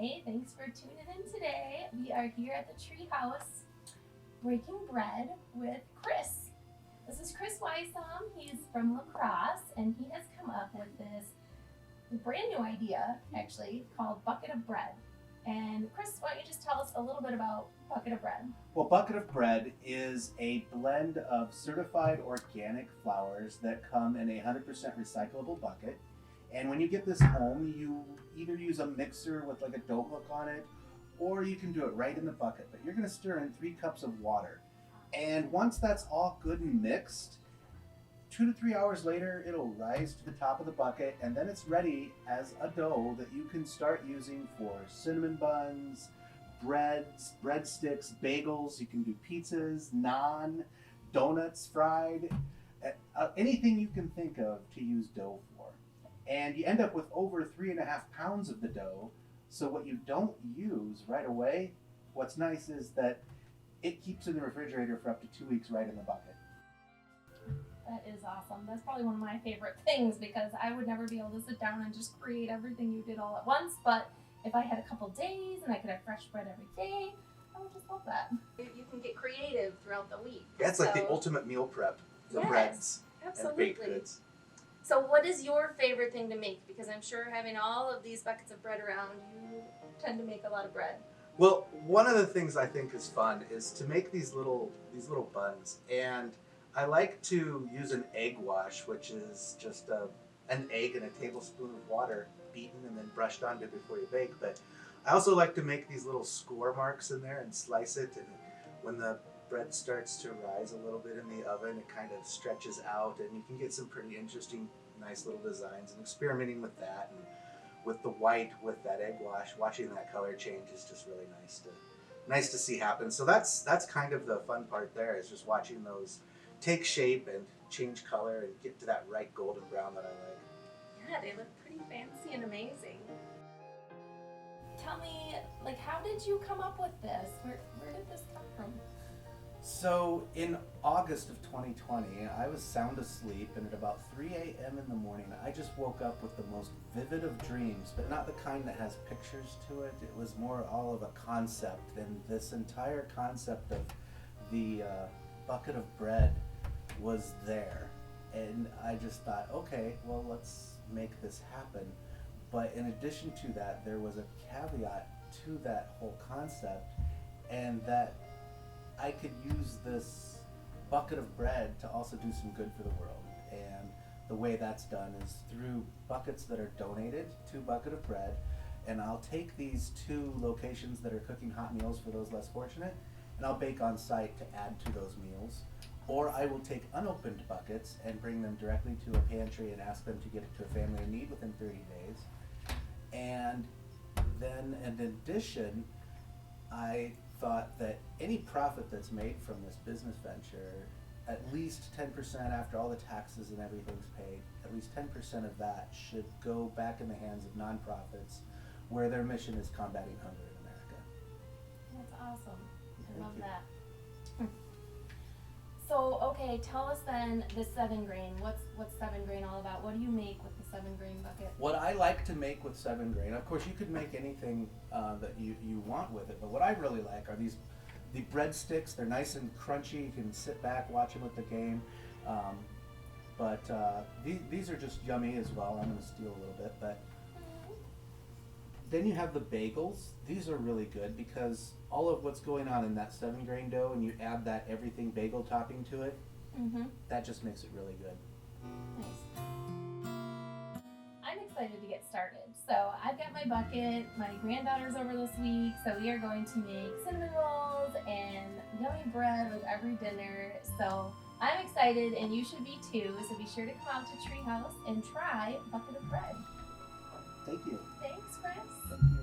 Hey, thanks for tuning in today. We are here at the Tree House breaking bread with Chris. This is Chris Wysam. He's from La Crosse, and he has come up with this brand new idea, actually, called Bucket of Bread. And Chris, why don't you just tell us a little bit about Bucket of Bread? Well, Bucket of Bread is a blend of certified organic flours that come in a 100% recyclable bucket. And when you get this home, you either use a mixer with like a dough hook on it, or you can do it right in the bucket. But you're going to stir in 3 cups of water. And once that's all good and mixed, 2 to 3 hours later, it'll rise to the top of the bucket, and then it's ready as a dough that you can start using for cinnamon buns, breads, breadsticks, bagels. You can do pizzas, naan, donuts, fried, anything you can think of to use dough for. And you end up with over 3.5 pounds of the dough. So what you don't use right away, what's nice is that it keeps in the refrigerator for up to 2 weeks right in the bucket. That is awesome. That's probably one of my favorite things because I would never be able to sit down and just create everything you did all at once. But if I had a couple days and I could have fresh bread every day, I would just love that. You can get creative throughout the week. Yeah, it's like the ultimate meal prep for breads and baked goods. So what is your favorite thing to make? Because I'm sure having all of these buckets of bread around, you tend to make a lot of bread. Well, one of the things I think is fun is to make these little buns, and I like to use an egg wash, which is just an egg and a tablespoon of water beaten and then brushed onto before you bake. But I also like to make these little score marks in there and slice it, and when the bread starts to rise a little bit in the oven, it kind of stretches out, and you can get some pretty interesting, nice little designs. And experimenting with that, and with the white, with that egg wash, watching that color change is just really nice to see happen. So that's kind of the fun part there, is just watching those take shape and change color and get to that right golden brown that I like. Yeah, they look pretty fancy and amazing. Tell me, how did you come up with this? Where did this come from? So in August of 2020, I was sound asleep, and at about 3 a.m. in the morning, I just woke up with the most vivid of dreams, but not the kind that has pictures to it. It was more all of a concept, and this entire concept of the bucket of bread was there. And I just thought, okay, well, let's make this happen. But in addition to that, there was a caveat to that whole concept, and that I could use this bucket of bread to also do some good for the world. And the way that's done is through buckets that are donated to Bucket of Bread. And I'll take these 2 locations that are cooking hot meals for those less fortunate, and I'll bake on site to add to those meals. Or I will take unopened buckets and bring them directly to a pantry and ask them to get it to a family in need within 30 days. And then in addition, I thought that any profit that's made from this business venture, at least 10% after all the taxes and everything's paid, at least 10% of that should go back in the hands of nonprofits where their mission is combating hunger in America. That's awesome. I love you. that. So, okay, tell us then the 7 grain. What's 7 grain all about? What do you make with the 7 grain bucket? What I like to make with 7 grain, of course you could make anything that you want with it, but what I really like are the breadsticks. They're nice and crunchy. You can sit back, watch them with the game. But these are just yummy as well. I'm going to steal a little bit, but then you have the bagels. These are really good because all of what's going on in that 7 grain dough, and you add that everything bagel topping to it, that just makes it really good. Nice. I'm excited to get started. So I've got my bucket. My granddaughter's over this week, so we are going to make cinnamon rolls and yummy bread with every dinner. So I'm excited, and you should be too. So be sure to come out to Treehouse and try Bucket of Bread. Thank you. Thanks, Chris. Thank you.